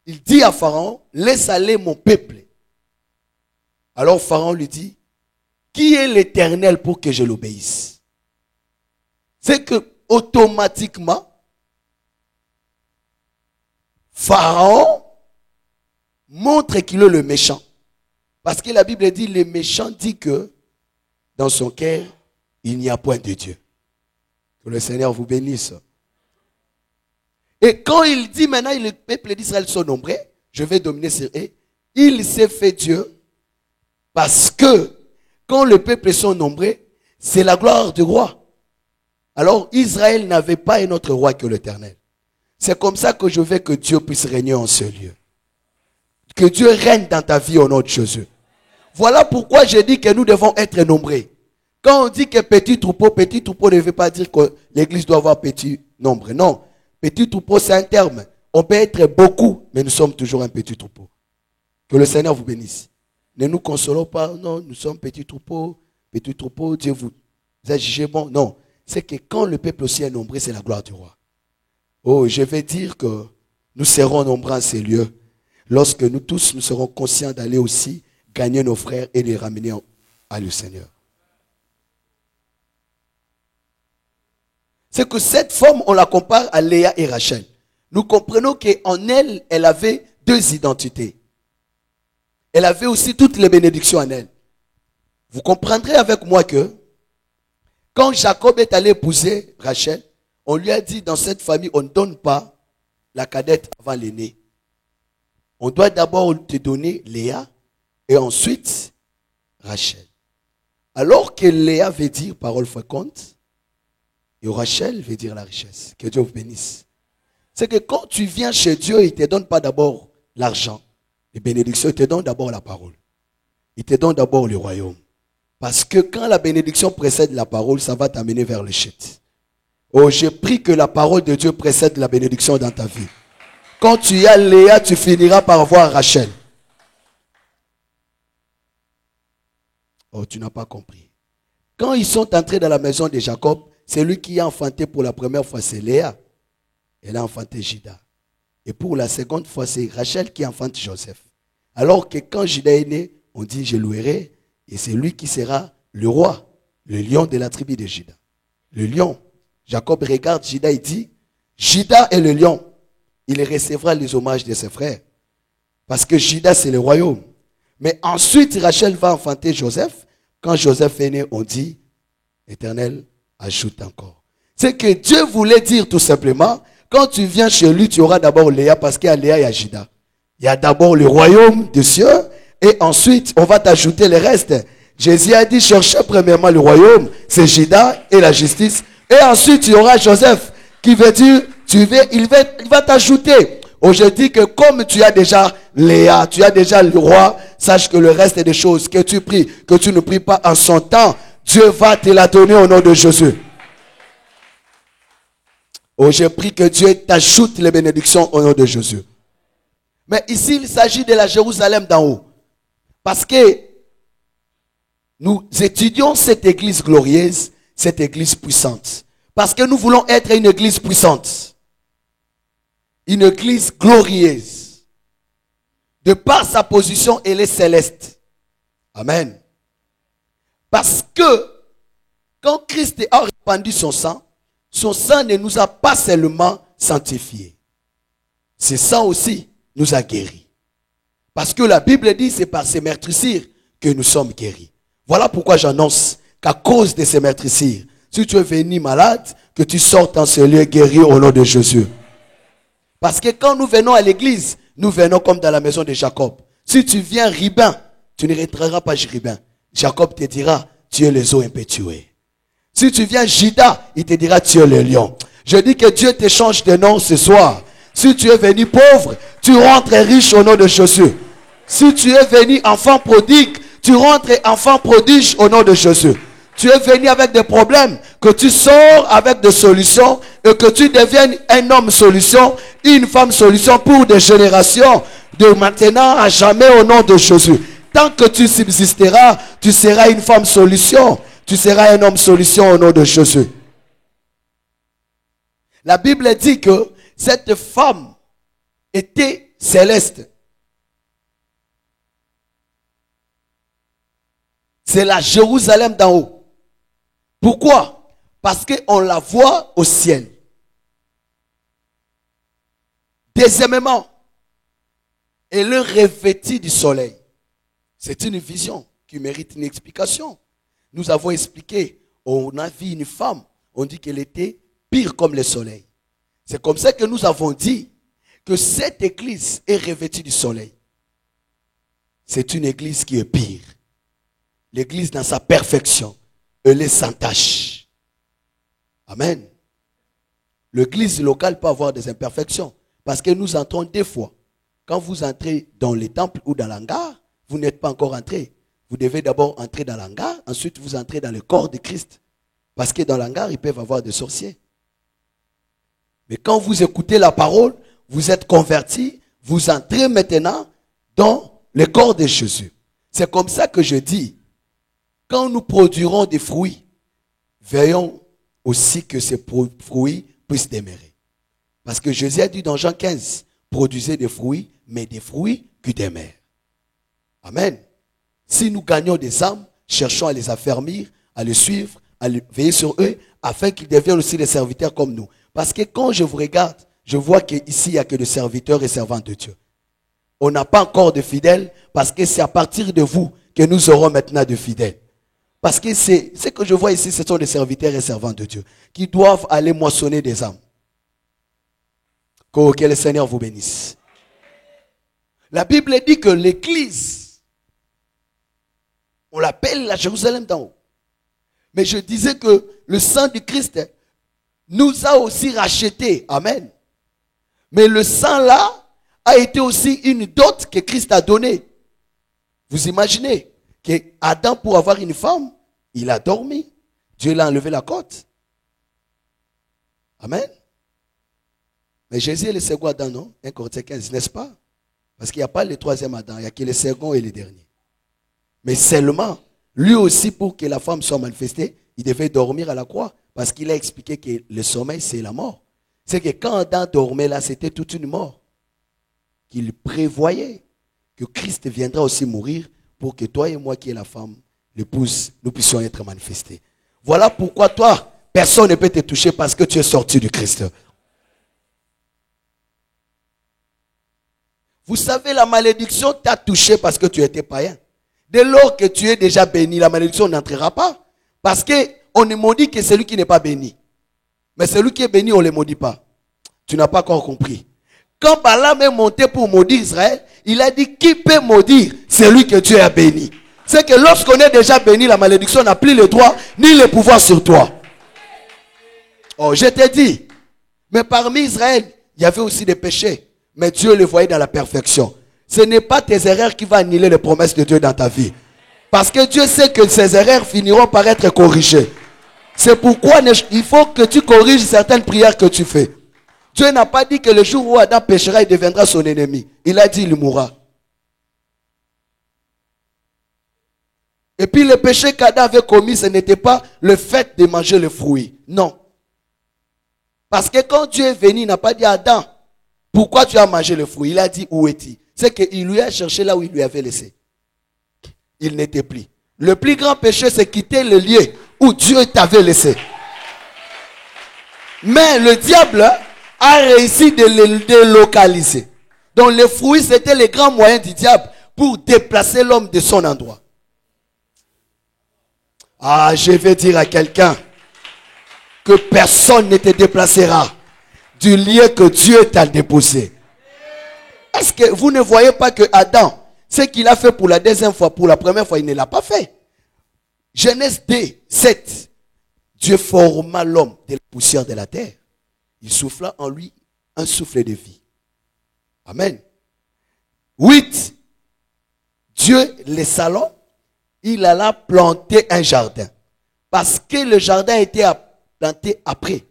il dit à Pharaon, laisse aller mon peuple. Alors Pharaon lui dit, qui est l'Éternel pour que je l'obéisse? C'est que automatiquement, Pharaon montre qu'il est le méchant. Parce que la Bible dit, le méchant dit que dans son cœur, il n'y a point de Dieu. Que le Seigneur vous bénisse. Et quand il dit maintenant, le peuple d'Israël sont nombreux, je vais dominer sur eux, il s'est fait Dieu parce que quand le peuple sont nombreux, c'est la gloire du roi. Alors Israël n'avait pas un autre roi que l'Éternel. C'est comme ça que je veux que Dieu puisse régner en ce lieu. Que Dieu règne dans ta vie au nom de Jésus. Voilà pourquoi je dis que nous devons être nombreux. Quand on dit que petit troupeau ne veut pas dire que l'église doit avoir petit nombre. Non, petit troupeau c'est un terme. On peut être beaucoup, mais nous sommes toujours un petit troupeau. Que le Seigneur vous bénisse. Ne nous consolons pas, non, nous sommes petit troupeau, Dieu vous a jugé bon. Non, c'est que quand le peuple aussi est nombreux, c'est la gloire du roi. Oh, je vais dire que nous serons nombreux en ces lieux. Lorsque nous tous, nous serons conscients d'aller aussi gagner nos frères et les ramener à le Seigneur. C'est que cette femme, on la compare à Léa et Rachel. Nous comprenons qu'en elle, elle avait deux identités. Elle avait aussi toutes les bénédictions en elle. Vous comprendrez avec moi que quand Jacob est allé épouser Rachel, on lui a dit dans cette famille, on ne donne pas la cadette avant l'aînée. On doit d'abord te donner Léa et ensuite Rachel. Alors que Léa veut dire parole fréquente et Rachel veut dire la richesse. Que Dieu vous bénisse. C'est que quand tu viens chez Dieu, il ne te donne pas d'abord l'argent, les bénédictions, il te donne d'abord la parole. Il te donne d'abord le royaume. Parce que quand la bénédiction précède la parole, ça va t'amener vers le chute. Oh, j'ai pris que la parole de Dieu précède la bénédiction dans ta vie. Quand tu as Léa, tu finiras par voir Rachel. Oh, tu n'as pas compris. Quand ils sont entrés dans la maison de Jacob, c'est lui qui a enfanté pour la première fois, c'est Léa. Elle a enfanté Juda. Et pour la seconde fois, c'est Rachel qui enfante Joseph. Alors que quand Juda est né, on dit je louerai, et c'est lui qui sera le roi, le lion de la tribu de Juda. Le lion. Jacob regarde Juda et dit, Juda est le lion. Il recevra les hommages de ses frères. Parce que Juda, c'est le royaume. Mais ensuite, Rachel va enfanter Joseph. Quand Joseph est né, on dit, Éternel, ajoute encore. C'est que Dieu voulait dire tout simplement, quand tu viens chez lui, tu auras d'abord Léa, parce qu'il y a Léa et il y a Juda. Il y a d'abord le royaume des cieux, et ensuite, on va t'ajouter le reste. Jésus a dit, cherchez premièrement le royaume, c'est Juda et la justice. Et ensuite, il y aura Joseph, qui veut dire, il va t'ajouter. Aujourd'hui, que comme tu as déjà Léa, tu as déjà le roi, sache que le reste des choses que tu pries, que tu ne pries pas en son temps, Dieu va te la donner au nom de Jésus. Oh, je prie que Dieu t'ajoute les bénédictions au nom de Jésus. Mais ici, il s'agit de la Jérusalem d'en haut. Parce que nous étudions cette église glorieuse, cette église puissante. Parce que nous voulons être une église puissante. Une église glorieuse. De par sa position, elle est céleste. Amen. Parce que quand Christ a répandu son sang ne nous a pas seulement sanctifiés. Ce sang aussi nous a guéris. Parce que la Bible dit, c'est par ces meurtrissures que nous sommes guéris. Voilà pourquoi j'annonce qu'à cause de ces meurtrissures, si tu es venu malade, que tu sortes en ce lieu guéri au nom de Jésus. Parce que quand nous venons à l'église, nous venons comme dans la maison de Jacob. Si tu viens ribin, tu ne rentreras pas ribin. Jacob te dira, tu es les eaux impétuées. Si tu viens Juda, il te dira, tu es le lion. Je dis que Dieu t'échange de nom ce soir. Si tu es venu pauvre, tu rentres riche au nom de Jésus. Si tu es venu enfant prodigue, tu rentres enfant prodige au nom de Jésus. Tu es venu avec des problèmes, que tu sors avec des solutions et que tu deviennes un homme solution, une femme solution pour des générations de maintenant à jamais au nom de Jésus. Tant que tu subsisteras, tu seras une femme solution, tu seras un homme solution au nom de Jésus. La Bible dit que cette femme était céleste. C'est la Jérusalem d'en haut. Pourquoi? Parce qu'on la voit au ciel. Deuxièmement, elle est revêtie du soleil. C'est une vision qui mérite une explication. Nous avons expliqué, on a vu une femme, on dit qu'elle était pire comme le soleil. C'est comme ça que nous avons dit que cette église est revêtue du soleil. C'est une église qui est pire. L'église dans sa perfection, elle est sans tache. Amen. L'église locale peut avoir des imperfections. Parce que nous entrons des fois. Quand vous entrez dans les temples ou dans l'hangar, vous n'êtes pas encore entré. Vous devez d'abord entrer dans l'hangar, ensuite vous entrez dans le corps de Christ. Parce que dans l'hangar, ils peuvent avoir des sorciers. Mais quand vous écoutez la parole, vous êtes convertis, vous entrez maintenant dans le corps de Jésus. C'est comme ça que je dis, quand nous produirons des fruits, veillons aussi que ces fruits puissent demeurer. Parce que Jésus a dit dans Jean 15, produisez des fruits, mais des fruits qui demeurent. Amen. Si nous gagnons des âmes, cherchons à les affermir, à les suivre, à veiller sur eux, afin qu'ils deviennent aussi des serviteurs comme nous. Parce que quand je vous regarde, je vois qu'ici, il n'y a que des serviteurs et servantes de Dieu. On n'a pas encore de fidèles, parce que c'est à partir de vous que nous aurons maintenant de fidèles. Parce que ce que je vois ici, ce sont des serviteurs et servantes de Dieu, qui doivent aller moissonner des âmes. Que le Seigneur vous bénisse. La Bible dit que l'église, on l'appelle la Jérusalem d'en haut. Mais je disais que le sang du Christ nous a aussi rachetés. Amen. Mais le sang là a été aussi une dot que Christ a donnée. Vous imaginez que Adam, pour avoir une femme, il a dormi. Dieu l'a enlevé la côte. Amen. Mais Jésus est le second Adam, non? 1 Corinthiens 15, n'est-ce pas? Parce qu'il n'y a pas le troisième Adam, il n'y a que le second et le dernier. Mais seulement, lui aussi, pour que la femme soit manifestée, il devait dormir à la croix. Parce qu'il a expliqué que le sommeil, c'est la mort. C'est que quand Adam dormait là, c'était toute une mort. Qu'il prévoyait que Christ viendra aussi mourir pour que toi et moi, qui est la femme, l'épouse, nous puissions être manifestés. Voilà pourquoi toi, personne ne peut te toucher parce que tu es sorti du Christ. Vous savez, la malédiction t'a touché parce que tu étais païen. Dès lors que tu es déjà béni, la malédiction n'entrera pas. Parce qu'on ne maudit que celui qui n'est pas béni. Mais celui qui est béni, on ne le maudit pas. Tu n'as pas encore compris. Quand Balaam est monté pour maudire Israël, il a dit, qui peut maudire celui que Dieu a béni? C'est que lorsqu'on est déjà béni, la malédiction n'a plus le droit ni le pouvoir sur toi. Oh, je t'ai dit. Mais parmi Israël, il y avait aussi des péchés. Mais Dieu le voyait dans la perfection. Ce n'est pas tes erreurs qui vont annuler les promesses de Dieu dans ta vie. Parce que Dieu sait que ces erreurs finiront par être corrigées. C'est pourquoi il faut que tu corriges certaines prières que tu fais. Dieu n'a pas dit que le jour où Adam péchera, il deviendra son ennemi. Il a dit, il mourra. Et puis le péché qu'Adam avait commis, ce n'était pas le fait de manger le fruit. Non. Parce que quand Dieu est venu, il n'a pas dit à Adam, pourquoi tu as mangé le fruit? Il a dit, où es-tu? C'est qu'il lui a cherché là où il lui avait laissé. Il n'était plus. Le plus grand péché, c'est quitter le lieu où Dieu t'avait laissé. Mais le diable a réussi de le délocaliser. Donc le fruit, c'était le grand moyen du diable pour déplacer l'homme de son endroit. Ah, je vais dire à quelqu'un que personne ne te déplacera du lieu que Dieu t'a déposé. Est-ce que vous ne voyez pas que Adam, ce qu'il a fait pour la deuxième fois, pour la première fois, il ne l'a pas fait. Genèse 2, 7. Dieu forma l'homme de la poussière de la terre. Il souffla en lui un souffle de vie. Amen. 8. Dieu laissa l'homme. Il alla planter un jardin. Parce que le jardin a été planté après.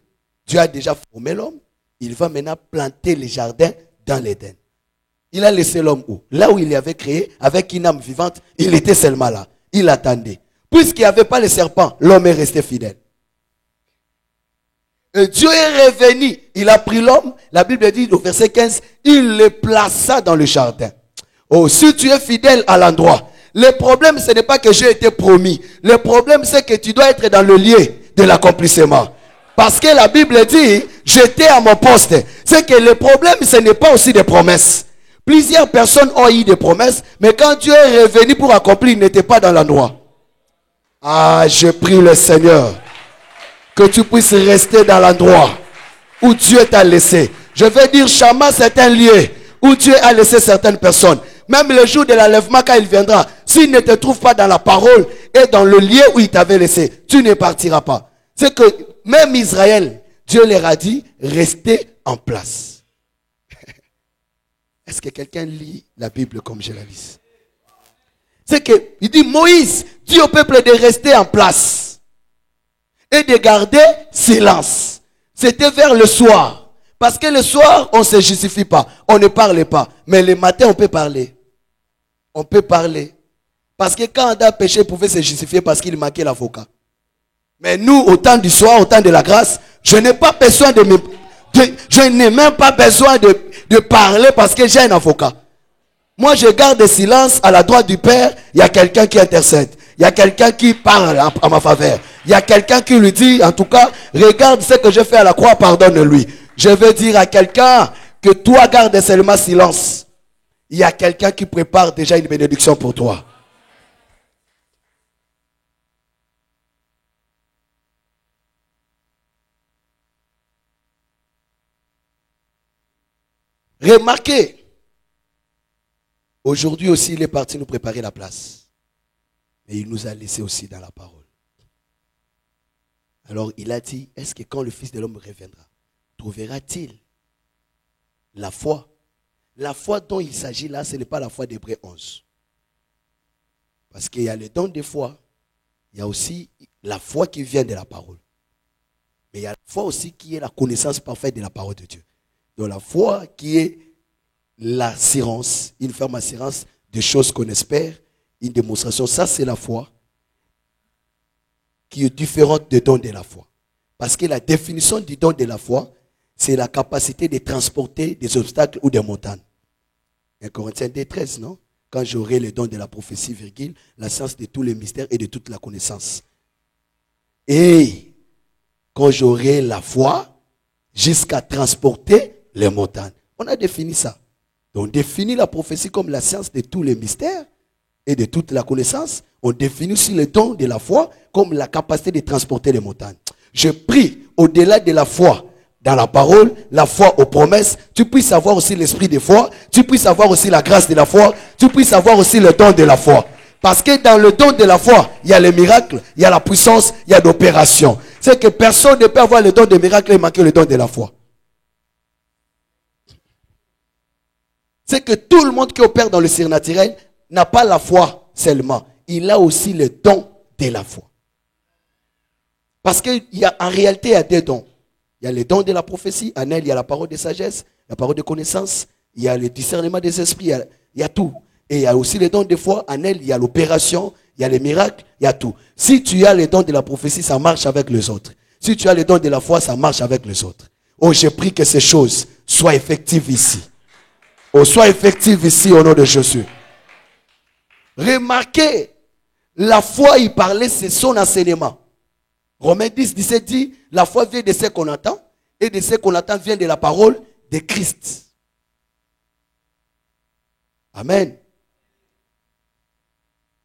Dieu a déjà formé l'homme. Il va maintenant planter le jardin dans l'Éden. Il a laissé l'homme où? Là où il l'avait créé, avec une âme vivante, il était seulement là. Il attendait. Puisqu'il n'y avait pas le serpent, l'homme est resté fidèle. Et Dieu est revenu. Il a pris l'homme. La Bible dit au verset 15, il le plaça dans le jardin. Oh, si tu es fidèle à l'endroit, le problème ce n'est pas que j'ai été promis. Le problème c'est que tu dois être dans le lieu de l'accomplissement. Parce que la Bible dit, j'étais à mon poste. C'est que le problème ce n'est pas aussi des promesses. Plusieurs personnes ont eu des promesses, mais quand Dieu est revenu pour accomplir, il n'était pas dans l'endroit. Ah, je prie le Seigneur que tu puisses rester dans l'endroit où Dieu t'a laissé. Je veux dire, Chama, c'est un lieu où Dieu a laissé certaines personnes. Même le jour de l'enlèvement, quand il viendra, s'il ne te trouve pas dans la parole et dans le lieu où il t'avait laissé, tu ne partiras pas. C'est que même Israël, Dieu leur a dit, restez en place. Est-ce que quelqu'un lit la Bible comme je la lis? C'est que, il dit, Moïse dit au peuple de rester en place et de garder silence. C'était vers le soir. Parce que le soir, on ne se justifie pas. On ne parle pas. Mais le matin, on peut parler. On peut parler. Parce que quand Adam péché, il pouvait se justifier parce qu'il manquait l'avocat. Mais nous, au temps du soir, au temps de la grâce, je n'ai pas besoin je n'ai même pas besoin de parler parce que j'ai un avocat. Moi, je garde silence à la droite du Père. Il y a quelqu'un qui intercède. Il y a quelqu'un qui parle à ma faveur. Il y a quelqu'un qui lui dit, en tout cas, regarde ce que je fais à la croix, pardonne-lui. Je veux dire à quelqu'un que toi, garde seulement silence. Il y a quelqu'un qui prépare déjà une bénédiction pour toi. Remarquez, aujourd'hui aussi, il est parti nous préparer la place. Et il nous a laissé aussi dans la parole. Alors il a dit, est-ce que quand le Fils de l'homme reviendra, trouvera-t-il la foi? La foi dont il s'agit là, ce n'est pas la foi d'Hébreux 11. Parce qu'il y a le don de foi, il y a aussi la foi qui vient de la parole. Mais il y a la foi aussi qui est la connaissance parfaite de la parole de Dieu. Donc la foi qui est l'assurance, une ferme assurance de choses qu'on espère, une démonstration. Ça, c'est la foi qui est différente du don de la foi. Parce que la définition du don de la foi, c'est la capacité de transporter des obstacles ou des montagnes. 1 Corinthiens 2:13, non? Quand j'aurai le don de la prophétie, virgule, la science de tous les mystères et de toute la connaissance. Et quand j'aurai la foi, jusqu'à transporter les montagnes. On a défini ça. Donc, on définit la prophétie comme la science de tous les mystères et de toute la connaissance. On définit aussi le don de la foi comme la capacité de transporter les montagnes. Je prie, au-delà de la foi dans la parole, la foi aux promesses, tu puisses avoir aussi l'esprit de foi, tu puisses avoir aussi la grâce de la foi, tu puisses avoir aussi le don de la foi. Parce que dans le don de la foi, il y a les miracles, il y a la puissance, il y a l'opération. C'est que personne ne peut avoir le don des miracles et manquer le don de la foi. C'est que tout le monde qui opère dans le surnaturel n'a pas la foi seulement. Il a aussi le don de la foi. Parce qu'en réalité, il y a deux dons. Il y a le don de la prophétie. En elle, il y a la parole de sagesse, la parole de connaissance. Il y a le discernement des esprits. Il y a tout. Et il y a aussi le don de foi. En elle, il y a l'opération. Il y a les miracles. Il y a tout. Si tu as le don de la prophétie, ça marche avec les autres. Si tu as le don de la foi, ça marche avec les autres. Oh, je prie que ces choses soient effectives ici. Oh, soient effectives ici au nom de Jésus. Remarquez, la foi, il parlait, c'est son enseignement. Romains 10, 17 dit, la foi vient de ce qu'on entend, et de ce qu'on entend vient de la parole de Christ. Amen.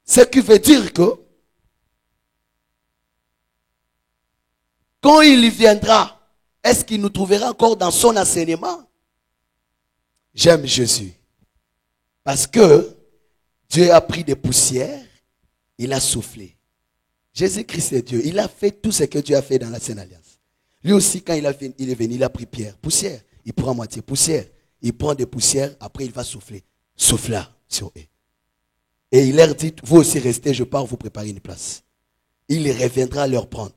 Ce qui veut dire que, quand il viendra, est-ce qu'il nous trouvera encore dans son enseignement? J'aime Jésus. Parce que Dieu a pris des poussières, il a soufflé. Jésus-Christ est Dieu. Il a fait tout ce que Dieu a fait dans la Sainte Alliance. Lui aussi, quand il est venu, il a pris pierre, poussière. Il prend moitié poussière. Il prend des poussières, après il va souffler. Souffla sur eux. Et il leur dit, vous aussi restez, je pars vous préparer une place. Il reviendra leur prendre.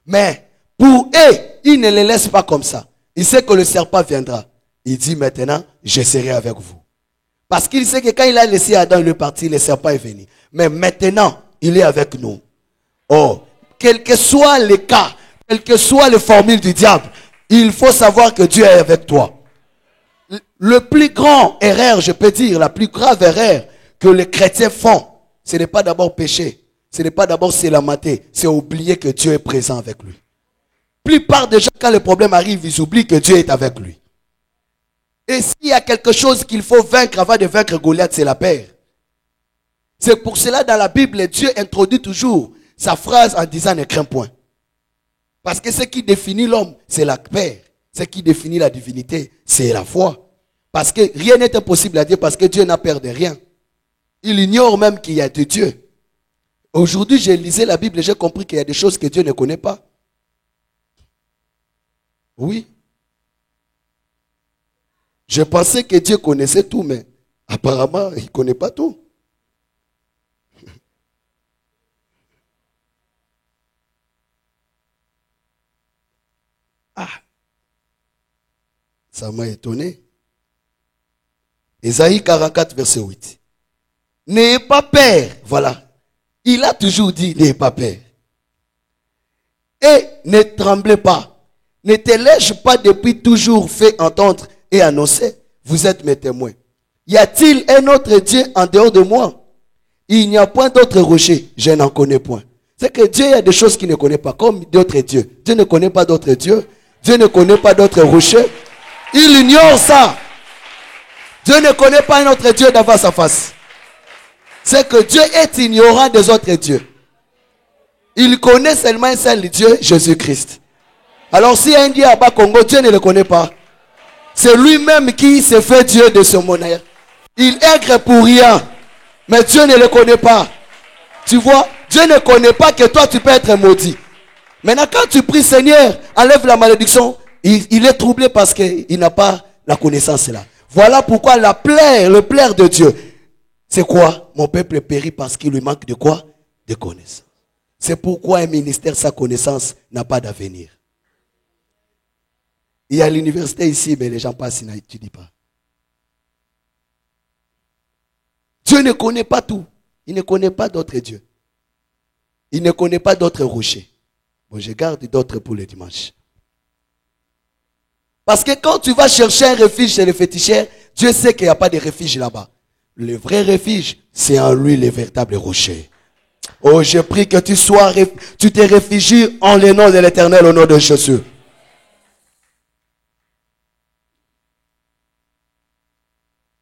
Mais pour eux, il ne les laisse pas comme ça. Il sait que le serpent viendra. Il dit maintenant, je serai avec vous. Parce qu'il sait que quand il a laissé Adam le parti, le serpent est venu. Mais maintenant, il est avec nous. Oh, quel que soit le cas, Quelles que soient les formules du diable, il faut savoir que Dieu est avec toi. Le plus grand erreur, je peux dire, la plus grave erreur que les chrétiens font, ce n'est pas d'abord pécher, ce n'est pas d'abord s'élamater, c'est oublier que Dieu est présent avec lui. La plupart des gens, quand le problème arrive, ils oublient que Dieu est avec lui. Et s'il y a quelque chose qu'il faut vaincre avant de vaincre Goliath, c'est la peur. C'est pour cela, dans la Bible, Dieu introduit toujours sa phrase en disant « ne crains point ». Parce que ce qui définit l'homme, c'est la paix. Ce qui définit la divinité, c'est la foi. Parce que rien n'est impossible à Dieu, parce que Dieu n'a peur de rien. Il ignore même qu'il y a de Dieu. Aujourd'hui, j'ai lisé la Bible et j'ai compris qu'il y a des choses que Dieu ne connaît pas. Oui. Je pensais que Dieu connaissait tout, mais apparemment, il ne connaît pas tout. Ah, ça m'a étonné. Ésaïe 44, verset 8. N'ayez pas peur. Voilà. Il a toujours dit, n'ayez pas peur. Et ne tremblez pas. Ne t'ai-je pas depuis toujours fait entendre et annoncer? Vous êtes mes témoins. Y a-t-il un autre Dieu en dehors de moi? Il n'y a point d'autre rocher. Je n'en connais point. C'est que Dieu, il y a des choses qu'il ne connaît pas, comme d'autres dieux. Dieu ne connaît pas d'autres dieux. Dieu ne connaît pas d'autres rochers. Il ignore ça. Dieu ne connaît pas un autre Dieu devant sa face. C'est que Dieu est ignorant des autres dieux. Il connaît seulement un seul Dieu, Jésus-Christ. Alors si un Dieu à bas Congo, Dieu ne le connaît pas. C'est lui-même qui s'est fait Dieu de ce monnaie. Il aigre pour rien. Mais Dieu ne le connaît pas. Tu vois, Dieu ne connaît pas que toi tu peux être maudit. Maintenant quand tu pries, Seigneur, enlève la malédiction, il est troublé parce qu'il n'a pas la connaissance là. Voilà pourquoi le plaire de Dieu, c'est quoi? Mon peuple périt parce qu'il lui manque de quoi? De connaissance. C'est pourquoi un ministère sans connaissance n'a pas d'avenir. Il y a l'université ici, mais les gens passent, ils n'étudient pas. Dieu ne connaît pas tout. Il ne connaît pas d'autres dieux. Il ne connaît pas d'autres rochers. Bon, je garde d'autres pour le dimanche. Parce que quand tu vas chercher un refuge chez les féticheurs, Dieu sait qu'il n'y a pas de refuge là-bas. Le vrai refuge, c'est en lui le véritable rocher. Oh, je prie que tu te réfugies en le nom de l'Éternel, au nom de Jésus.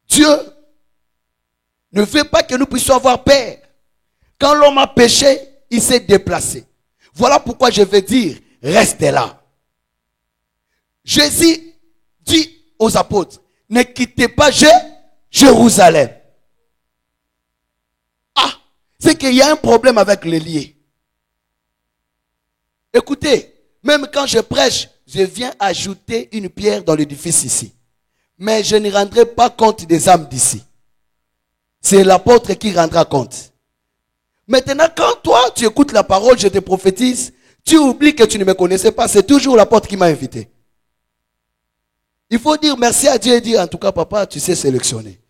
Dieu ne veut pas que nous puissions avoir peur. Quand l'homme a péché, il s'est déplacé. Voilà pourquoi je veux dire, restez là. Jésus dit aux apôtres, ne quittez pas Jérusalem. Ah, c'est qu'il y a un problème avec les liés. Écoutez, même quand je prêche, je viens ajouter une pierre dans l'édifice ici. Mais je ne rendrai pas compte des âmes d'ici. C'est l'apôtre qui rendra compte. Maintenant, quand toi, tu écoutes la parole, je te prophétise, tu oublies que tu ne me connaissais pas. C'est toujours l'apôtre qui m'a invité. Il faut dire merci à Dieu et dire, en tout cas, papa, tu sais sélectionner.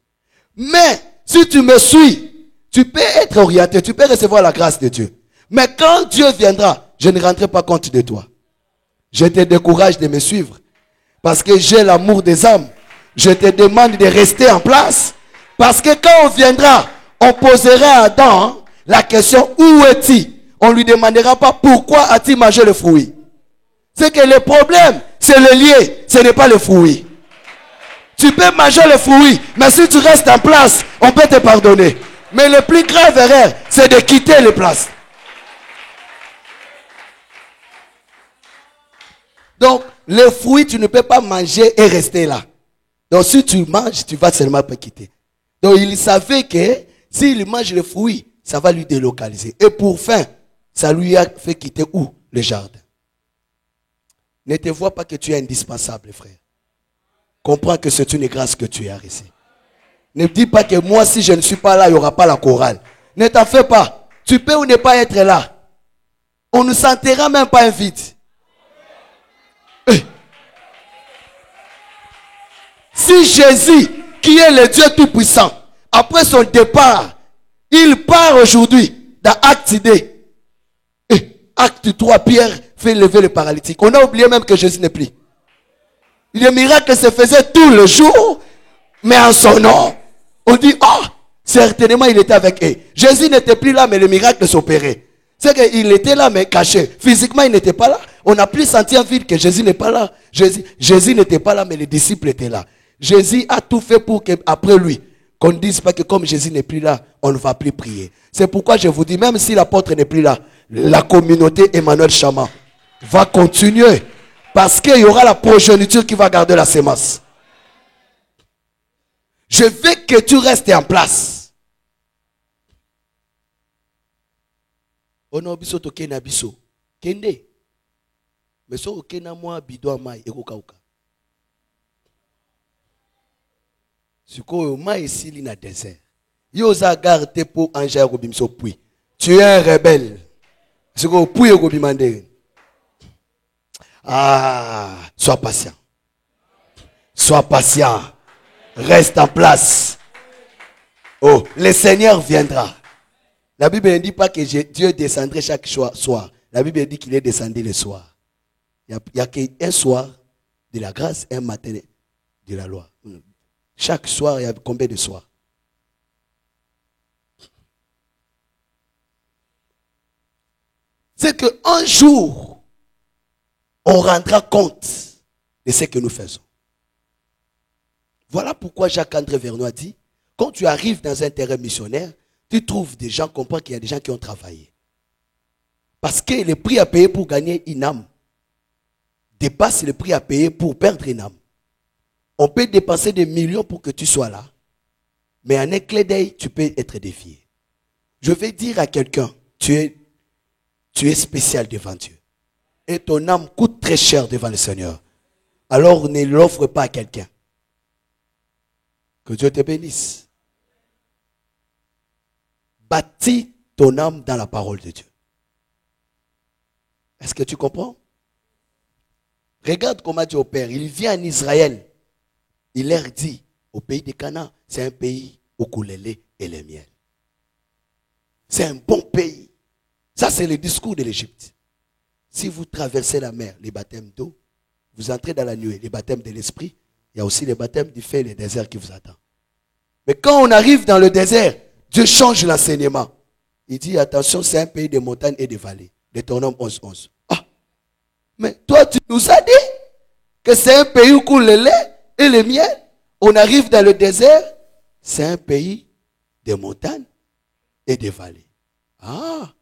Mais, si tu me suis, tu peux être orienté, tu peux recevoir la grâce de Dieu. Mais quand Dieu viendra, je ne rendrai pas compte de toi. Je te décourage de me suivre. Parce que j'ai l'amour des âmes. Je te demande de rester en place. Parce que quand on viendra, on posera à Adam la question, où est-il? On ne lui demandera pas pourquoi a-t-il mangé le fruit. C'est que le problème, c'est le lié, ce n'est pas le fruit. Tu peux manger le fruit, mais si tu restes en place, on peut te pardonner. Mais le plus grave erreur, c'est de quitter les places. Donc, le fruit, tu ne peux pas manger et rester là. Donc, si tu manges, tu vas seulement pas quitter. Donc, il savait que s'il mange le fruit, ça va lui délocaliser. Et pour fin, ça lui a fait quitter où? Le jardin. Ne te vois pas que tu es indispensable, frère. Comprends que c'est une grâce que tu as reçue. Ne dis pas que moi, si je ne suis pas là, il n'y aura pas la chorale. Ne t'en fais pas. Tu peux ou ne pas être là. On ne sentira même pas un vide. Si Jésus, qui est le Dieu Tout-Puissant, après son départ, il part aujourd'hui dans Acte 2. Acte 3, Pierre fait lever le paralytique. On a oublié même que Jésus n'est plus. Les miracles se faisaient tous les jours, mais en son nom. On dit, oh, certainement il était avec eux. Jésus n'était plus là, mais le miracle s'opérait. C'est qu'il était là, mais caché. Physiquement, il n'était pas là. On n'a plus senti en ville que Jésus n'est pas là. Jésus n'était pas là, mais les disciples étaient là. Jésus a tout fait pour qu'après lui, qu'on ne dise pas que comme Jésus n'est plus là, on ne va plus prier. C'est pourquoi je vous dis, même si l'apôtre n'est plus là, la communauté Emmanuel Chama va continuer. Parce qu'il y aura la progéniture qui va garder la sémence. Je veux que tu restes en place. Ono biso to kena biso. Kende. Mais so kena moi bidon mai ekokauka. Siko mai esili na désert. Yo za garde pour anja ekobimso pui. Tu es un rebelle. Siko pui ekobimande. Ah, sois patient. Sois patient. Reste en place. Oh, le Seigneur viendra. La Bible ne dit pas que Dieu descendrait chaque soir. La Bible dit qu'il est descendu le soir. Il n'y a qu'un soir de la grâce, un matin de la loi. Chaque soir, il y a combien de soirs? C'est qu'un jour, on rendra compte de ce que nous faisons. Voilà pourquoi Jacques-André Vernois dit, quand tu arrives dans un terrain missionnaire, tu trouves des gens, comprends qu'il y a des gens qui ont travaillé. Parce que le prix à payer pour gagner une âme dépasse le prix à payer pour perdre une âme. On peut dépenser des millions pour que tu sois là, mais en un clin d'œil, tu peux être défié. Je vais dire à quelqu'un, tu es spécial devant Dieu. Et ton âme coûte très cher devant le Seigneur. Alors ne l'offre pas à quelqu'un. Que Dieu te bénisse. Bâtis ton âme dans la parole de Dieu. Est-ce que tu comprends? Regarde comment Dieu opère. Il vient en Israël. Il leur dit, au pays de Canaan, c'est un pays où coule le lait et le miel. C'est un bon pays. Ça, c'est le discours de l'Égypte. Si vous traversez la mer, les baptêmes d'eau, vous entrez dans la nuée, les baptêmes de l'esprit, il y a aussi les baptêmes du feu et le désert qui vous attend. Mais quand on arrive dans le désert, Dieu change l'enseignement. Il dit, attention, c'est un pays de montagnes et de vallées. Deutéronome 11:11. Ah, mais toi, tu nous as dit que c'est un pays où coule le lait et le miel. On arrive dans le désert, c'est un pays de montagnes et de vallées. Ah,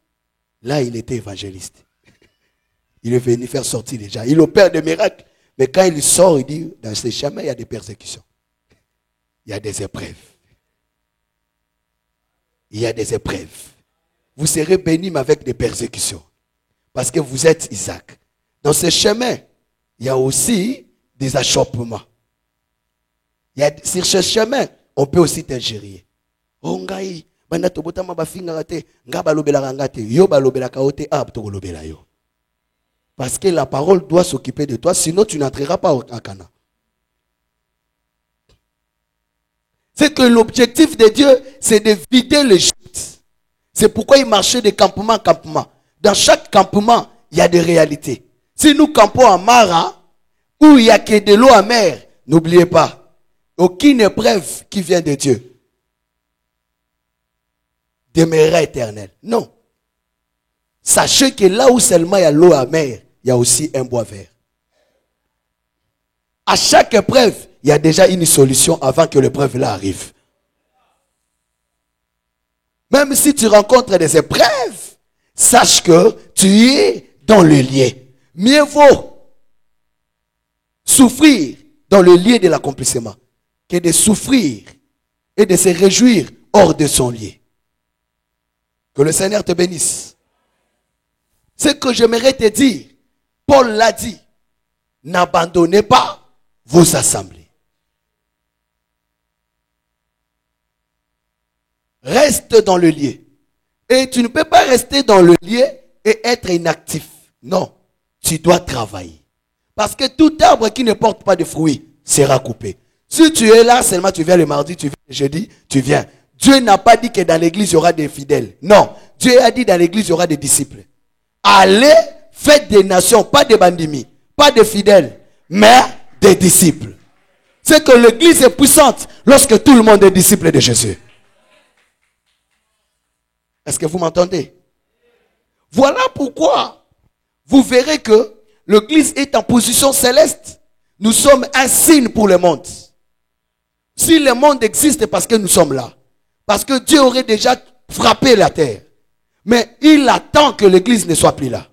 là, il était évangéliste. Il est venu faire sortir les gens. Il opère des miracles. Mais quand il sort, il dit, dans ces chemins, il y a des persécutions. Il y a des épreuves. Il y a des épreuves. Vous serez bénis, mais avec des persécutions. Parce que vous êtes Isaac. Dans ce chemin, il y a aussi des achoppements. Sur ce chemin, on peut aussi t'ingérer. Oh, ngai, banda tobotama bafinga te, nga balobela ngate, yo balobela kaote ab to lobela yo. Parce que la parole doit s'occuper de toi, sinon tu n'entreras pas à Canaan. C'est que l'objectif de Dieu, c'est de vider l'Égypte. C'est pourquoi il marchait de campement en campement. Dans chaque campement, il y a des réalités. Si nous campons à Mara, où il n'y a que de l'eau amère, n'oubliez pas, aucune épreuve qui vient de Dieu demeurera éternelle. Non. Sachez que là où seulement il y a l'eau amère, il y a aussi un bois vert. À chaque épreuve, il y a déjà une solution avant que l'épreuve là arrive. Même si tu rencontres des épreuves, sache que tu es dans le lien. Mieux vaut souffrir dans le lieu de l'accomplissement que de souffrir et de se réjouir hors de son lieu. Que le Seigneur te bénisse. Ce que j'aimerais te dire, Paul l'a dit, n'abandonnez pas vos assemblées. Reste dans le lieu. Et tu ne peux pas rester dans le lieu et être inactif. Non, tu dois travailler. Parce que tout arbre qui ne porte pas de fruits sera coupé. Si tu es là, seulement tu viens le mardi, tu viens le jeudi, tu viens. Dieu n'a pas dit que dans l'église il y aura des fidèles. Non, Dieu a dit dans l'église il y aura des disciples. Allez faites des nations, pas des bandimi, pas des fidèles, mais des disciples. C'est que l'église est puissante lorsque tout le monde est disciple de Jésus. Est-ce que vous m'entendez? Voilà pourquoi vous verrez que l'église est en position céleste. Nous sommes un signe pour le monde. Si le monde existe, c'est parce que nous sommes là. Parce que Dieu aurait déjà frappé la terre. Mais il attend que l'église ne soit plus là.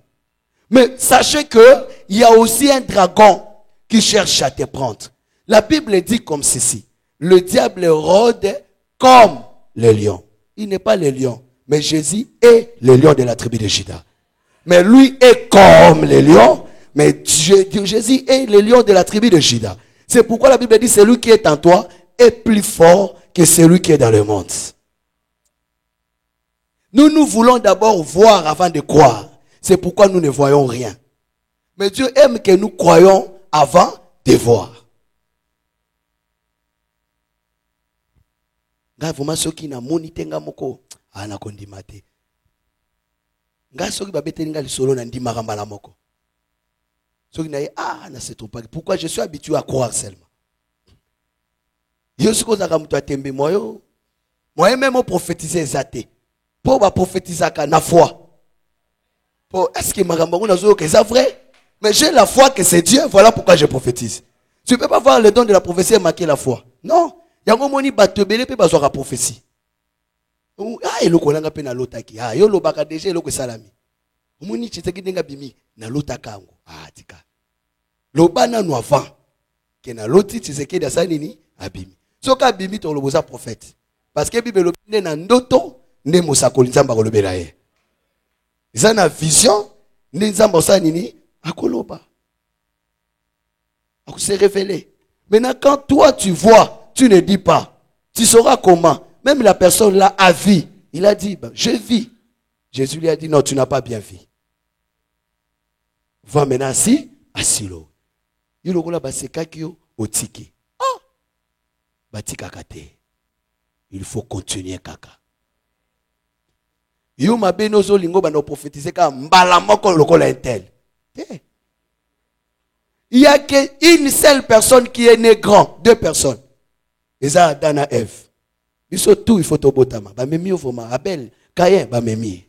Mais sachez qu'il y a aussi un dragon qui cherche à te prendre. La Bible dit comme ceci. Le diable rôde comme le lion. Il n'est pas le lion. Mais Jésus est le lion de la tribu de Juda. Mais lui est comme le lion. Mais Jésus est le lion de la tribu de Juda. C'est pourquoi la Bible dit celui qui est en toi est plus fort que celui qui est dans le monde. Nous voulons d'abord voir avant de croire. C'est pourquoi nous ne voyons rien. Mais Dieu aime que nous croyons avant de voir. Vraiment soki na monite nga moko ana kondima te. Nga soki babeteli nga lisolo na ndima kambala moko. Soki na na se trompe. Pourquoi je suis habitué à croire seulement. Yo siko zaka mutu atembe moyo. Moi même prophétiser ezate. Pour ba prophétiser na foi. Pour est-ce que makambo na zo que c'est vrai? Mais j'ai la foi que c'est Dieu, voilà pourquoi je prophétise. Tu ne peux pas voir le don de la prophétie et marquer la foi. Non. Yango moni batebele pe bazwa prophétie. Eloko nanga pe na lotaki. Yo lobaka déjà eloko salami. Omoni Tshisekedi ndenga bimi na lotaka ngo. Tika. Lobana no avant ke na loti Tshisekedi asani ni abimi. Soka bimi to loboza prophète. Parce que Bible lobine na ndoto nde mosakoli nzamba ko lobela ye. Ils na vision nde nzamba osani ni akoloba. Ako se révéler. Maintenant quand toi tu vois, tu ne dis pas. Tu sauras comment. Même la personne là a vu. Il a dit, je vis. Jésus lui a dit, non, tu n'as pas bien vu. Va maintenant assis, assis-le. Il a dit, otiki. Batika kate. Il faut continuer kaka. Yo mabe nozo lingo bano prophétiser ka mbala moko lokola intel. Il y a qu'une seule personne qui est née grand, deux personnes. Et ça, Adam et Ève. Ils sont tous, il faut au botama. Ba memi au foma. Abel, Caïn, ba memi.